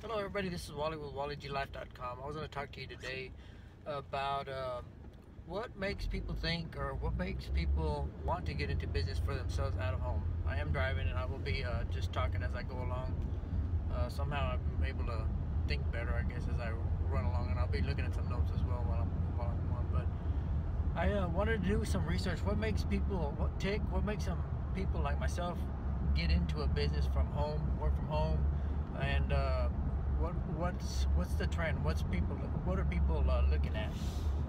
Hello everybody, this is Wally with WallyGLife.com. I was going to talk to you today about what makes people think or what makes people want to get into business for themselves out of home. I am driving and I will be just talking as I go along. Somehow I'm able to think better, I guess, as I run along, and I'll be looking at some notes as well while I'm on. But I wanted to do some research. What makes people what makes some people like myself get into a business from home, work from home, and what's the trend? What are people looking at?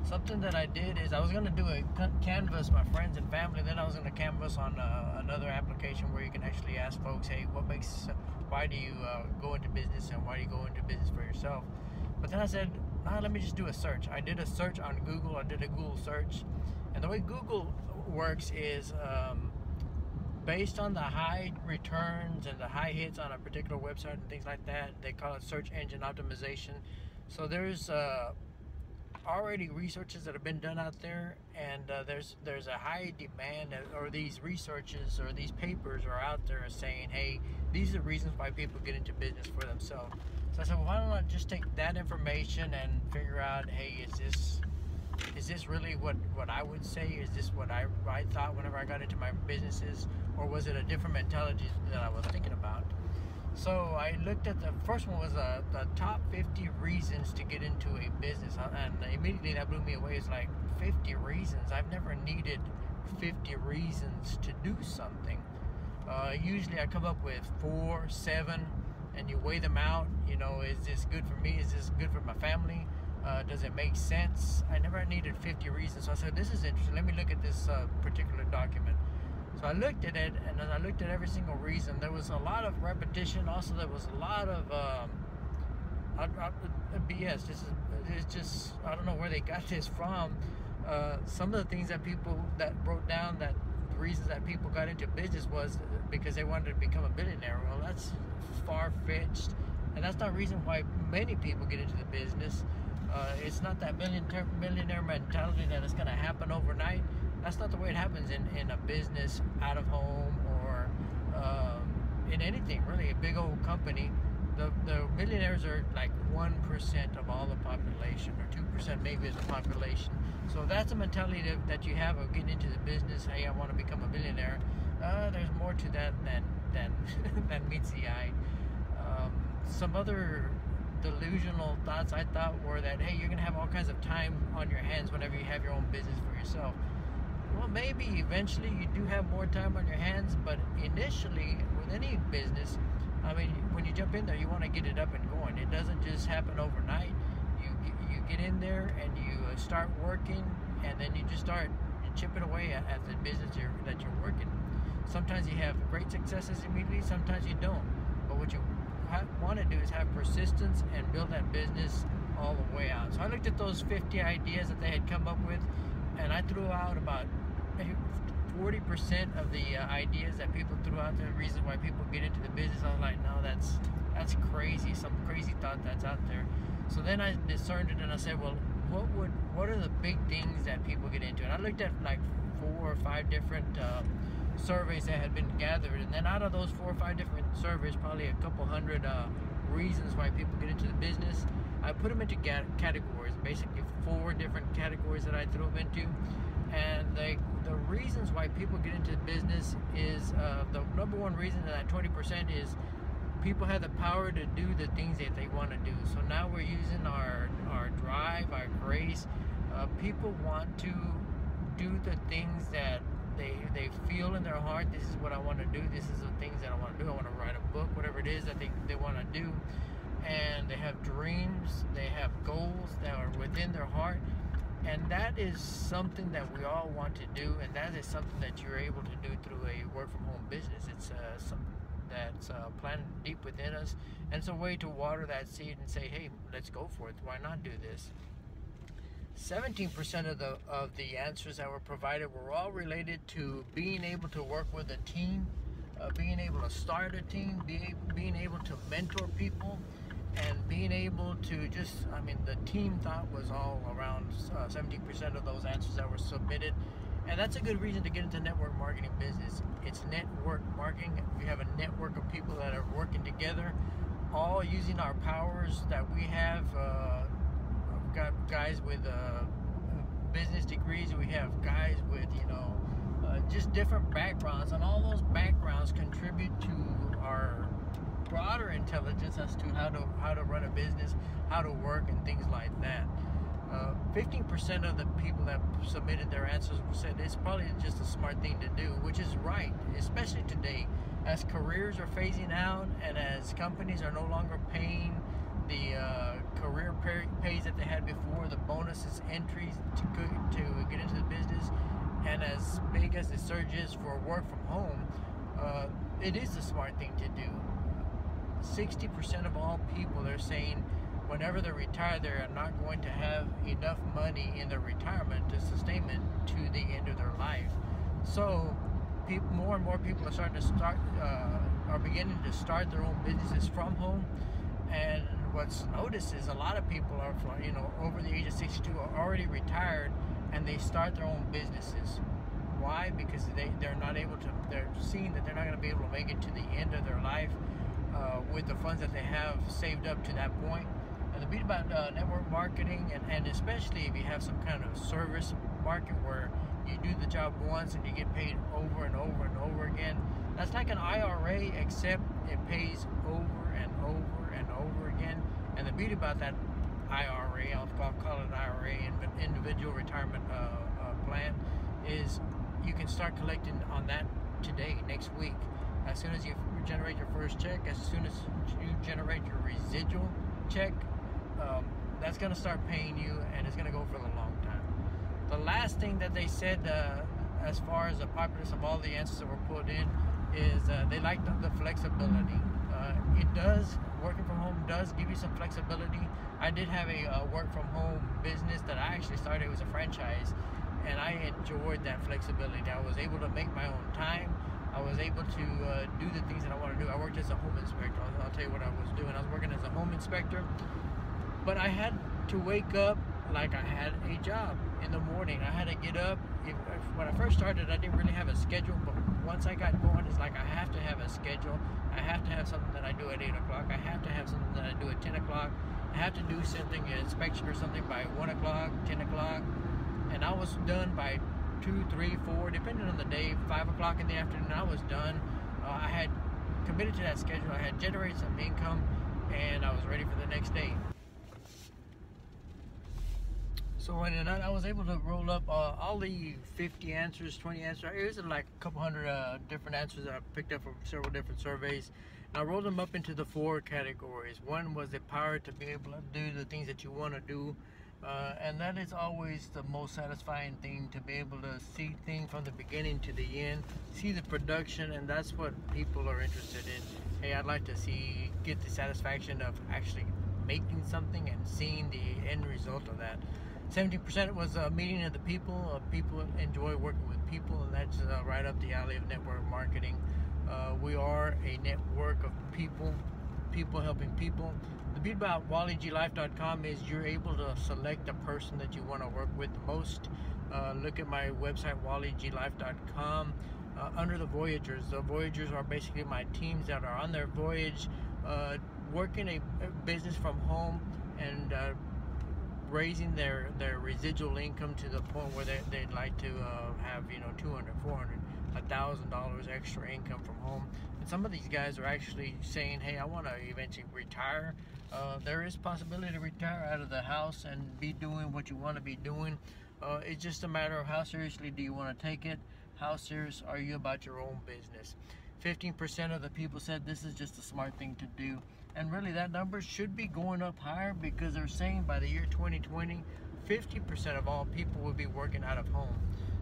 Something that I did is I was going to do a canvas my friends and family. Then I was going to canvas on another application where you can actually ask folks, hey, why do you go into business, and why do you go into business for yourself? But then I said, let me just do a search. I did a search on Google. I did a Google search, and the way Google works is based on the high returns and the high hits on a particular website and things like that. They call it search engine optimization. So there's already researches that have been done out there, and there's a high demand, or these researches or these papers are out there saying, hey, these are the reasons why people get into business for themselves. So I said, well, why don't I just take that information and figure out, hey, is this really what I would say? Is this what I thought whenever I got into my businesses, or was it a different mentality that I was thinking about? So I looked at the first one was the top 50 reasons to get into a business, and immediately that blew me away. It's like 50 reasons. I've never needed 50 reasons to do something. Usually I come up with 4, 7, and you weigh them out. You know, is this good for me? Is this good for my family? Does it make sense? I never needed 50 reasons. So I said, this is interesting. Let me look at this particular document. So I looked at it, and then I looked at every single reason. There was a lot of repetition. Also, there was a lot of BS. It's just, I don't know where they got this from. Some of the things that people that wrote down, that the reasons that people got into business was because they wanted to become a billionaire. Well, that's far-fetched, and that's not the reason why many people get into the business. It's not that millionaire mentality that it's going to happen overnight. That's not the way it happens in a business out of home, or in anything really. A big old company, the millionaires are like 1% of all the population, or 2% maybe of the population. So that's a mentality that you have of getting into the business. Hey, I want to become a billionaire. There's more to that than meets the eye. Some other delusional thoughts I thought were that, hey, you're gonna have all kinds of time on your hands whenever you have your own business for yourself. Well, maybe eventually you do have more time on your hands, but initially with any business, I mean, when you jump in there, you want to get it up and going. It doesn't just happen overnight. You get in there and you start working, and then you just start chipping away at the business that you're working. Sometimes you have great successes immediately, sometimes you don't. But what you want to do is have persistence and build that business all the way out. So I looked at those 50 ideas that they had come up with, and I threw out about 40% of the ideas that people threw out there, reasons why people get into the business. I was like, no, that's crazy, some crazy thought that's out there. So then I discerned it, and I said, well, what are the big things that people get into? And I looked at like 4 or 5 different surveys that had been gathered, and then out of those 4 or 5 different surveys, probably a couple hundred reasons why people get into the business. I put them into categories, basically 4 different categories that I threw them into. And the reasons why people get into business is the number one reason, that 20%, is people have the power to do the things that they want to do. So now we're using our drive, our grace. People want to do the things that they feel in their heart. This is what I want to do. This is the things that I want to do. I want to write a book, whatever it is that they want to do. And they have dreams, they have goals that are within their heart. And that is something that we all want to do, and that is something that you're able to do through a work-from-home business. It's something that's planted deep within us, and it's a way to water that seed and say, hey, let's go for it. Why not do this? 17% of the answers that were provided were all related to being able to work with a team, being able to start a team, being able to mentor people, and being able to just, I mean, the team thought was all around 17% of those answers that were submitted. And that's a good reason to get into network marketing business. It's network marketing. We have a network of people that are working together. all using our powers that we have. We've got guys with business degrees. We have guys with, just different backgrounds, and all those backgrounds contribute to our broader intelligence as to how to run a business, how to work, and things like that. 15% of the people that submitted their answers said it's probably just a smart thing to do, which is right, especially today, as careers are phasing out and as companies are no longer paying the career pays that they had before, the bonuses, entries to get into the business, and as big as the surge is for work from home, it is a smart thing to do. 60% of all people, they're saying whenever they retire, they're not going to have enough money in their retirement to sustain it to the end of their life. So more and more people are beginning to start their own businesses from home. And what's noticed is a lot of people are, over the age of 62 are already retired, and they start their own businesses. Why? Because they're not able to, they're seeing that they're not going to be able to make it to the end of their life with the funds that they have saved up to that point. And the beauty about network marketing, and especially if you have some kind of service market where you do the job once and you get paid over and over and over again, that's like an IRA, except it pays over and over and over again. And the beauty about that IRA, I'll call it an IRA, individual retirement plan, is you can start collecting on that today, next week. As soon as you generate your first check, as soon as you generate your residual check, that's going to start paying you, and it's going to go for the long time. The last thing that they said, as far as the populace of all the answers that were put in, is they like the flexibility. Working from home does give you some flexibility. I did have a work from home business that I actually started. It was a franchise, and I enjoyed that flexibility. I was able to make my own time. I was able to do the things that I want to do. I worked as a home inspector. I'll tell you what I was doing. I was working as a home inspector, but I had to wake up like I had a job in the morning. I had to get up. When I first started, I didn't really have a schedule, but once I got going, it's like I have to have a schedule. I have to have something that I do at 8 o'clock. I have to have something that I do at 10 o'clock. I have to do something, an inspection or something, by 1 o'clock, 10 o'clock, and I was done by 2, 3, 4, depending on the day. 5 o'clock in the afternoon, I was done. I had committed to that schedule. I had generated some income, and I was ready for the next day. So I was able to roll up all the 50 answers, 20 answers. It was like a couple hundred different answers that I picked up from several different surveys. And I rolled them up into the 4 categories. One was the power to be able to do the things that you want to do. And that is always the most satisfying thing, to be able to see things from the beginning to the end, see the production, and that's what people are interested in. Hey, I'd like to get the satisfaction of actually making something and seeing the end result of that. 70% was a meeting of the people. People enjoy working with people, and that's right up the alley of network marketing. We are a network of people helping people. The beauty about wallyglife.com is you're able to select a person that you want to work with the most. Look at my website, wallyglife.com. Under the Voyagers are basically my teams that are on their voyage, working a business from home and raising their residual income to the point where they'd like to have $200, $400, $1,000 extra income from home. And some of these guys are actually saying, hey, I want to eventually retire. There is possibility to retire out of the house and be doing what you want to be doing. It's just a matter of how seriously do you want to take it. How serious are you about your own business? 15% of the people said this is just a smart thing to do. And really that number should be going up higher, because they're saying by the year 2020, 50% of all people will be working out of home.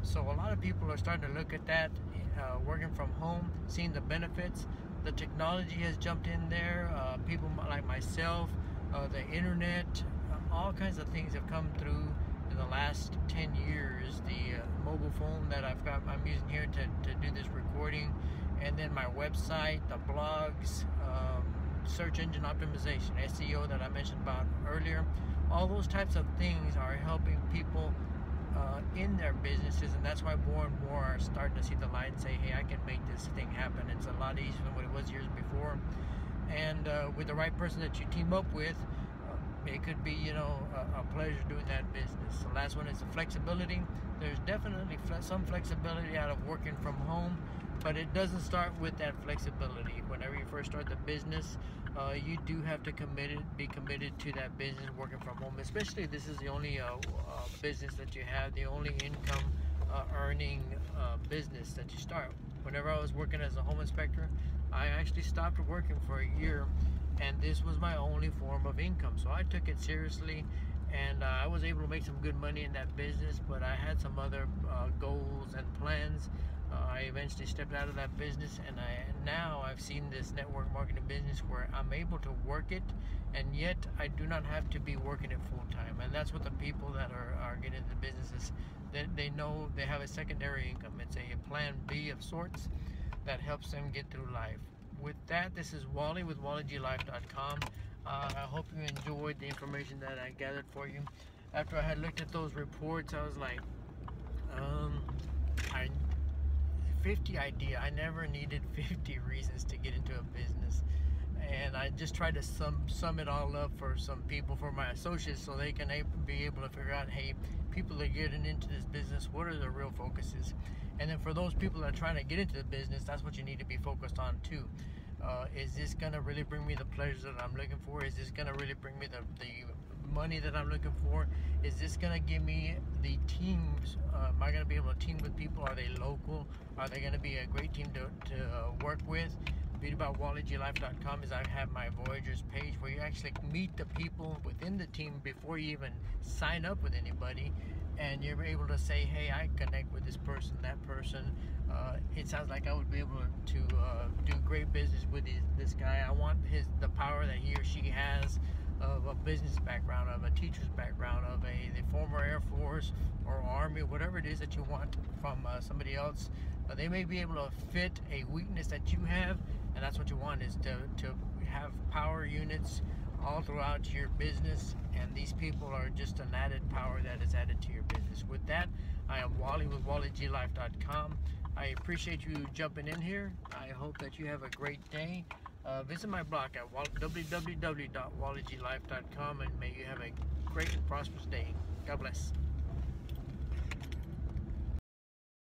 So a lot of people are starting to look at that, working from home, seeing the benefits. The technology has jumped in there. People like myself, the internet, all kinds of things have come through in the last 10 years. The mobile phone that I'm using here to do this recording, and then my website, the blogs, search engine optimization, SEO that I mentioned about earlier. All those types of things are helping people in their businesses, and that's why more and more are starting to see the light and say, hey, I can make this thing happen. It's a lot easier than what it was years before. and with the right person that you team up with, it could be, you know, a pleasure doing that business. The last one is the flexibility. There's definitely some flexibility out of working from home, but it doesn't start with that flexibility. Whenever you first start the business, you do have to be committed to that business working from home. Especially if this is the only business that you have, the only income earning business that you start. Whenever I was working as a home inspector, I actually stopped working for a year, and this was my only form of income. So I took it seriously, and I was able to make some good money in that business, but I had some other goals and plans. I eventually stepped out of that business, and now I've seen this network marketing business where I'm able to work it, and yet I do not have to be working it full time. And that's what the people that are getting into businesses, they know they have a secondary income. It's a plan B of sorts that helps them get through life. With that, this is Wally with WallyGLife.com. I hope you enjoyed the information that I gathered for you. After I had looked at those reports, I was like, 50 idea. I never needed 50 reasons to get into a business. And I just tried to sum it all up for some people, for my associates, so they can be able to figure out, hey, people that are getting into this business, what are their real focuses? And then for those people that are trying to get into the business, that's what you need to be focused on too. Is this gonna really bring me the pleasure that I'm looking for? Is this gonna really bring me the money that I'm looking for? Is this gonna give me the teams? Am I gonna be able to team with people? Are they local? Are they gonna be a great team to work with? The beauty about WallyGLife.com is I have my Voyagers page where you actually meet the people within the team before you even sign up with anybody, and you're able to say, hey, I connect with this person, that person. It sounds like I would be able to do great business with this guy. I want the power that he or she has of a business background, of a teacher's background, of the former Air Force or Army, whatever it is that you want from somebody else. They may be able to fit a weakness that you have, and that's what you want, is to have power units all throughout your business, and these people are just an added power that is added to your business. With that, I am Wally with WallyGLife.com. I appreciate you jumping in here. I hope that you have a great day. Visit my blog at www.wallyglife.com, and may you have a great and prosperous day. God bless.